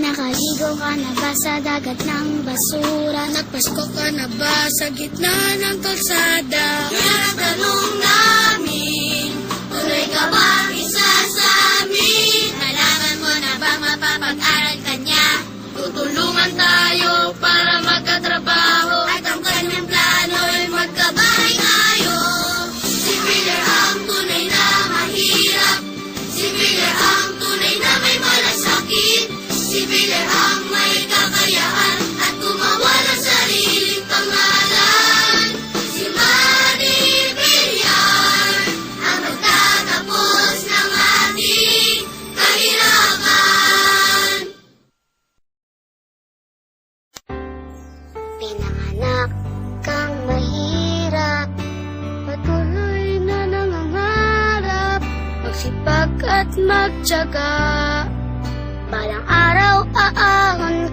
Nakaligo ka na ba sa dagat ng basura? Nagpasko ka na ba sa gitna ng kalsada? Yan ang tanong namin, tuloy ka bang isa sa amin? Kailangan mo na bang mapapag-aral ka niya? Tutulungan tayo para magkatrabaho At ang kanyang plano'y magkabahay-ayo. Si Miller ang tunay na mahirap. Si Miller ang tunay na may malasakit. Si Miller ang may kakayahan at gumawa ng sariling pangalan. Si Manny Villar ang magtatapos ng ating kahirapan. Pinanganak kang mahirap, patuloy na nangangarap, magsipag at magtiyaga. Balang araw aahon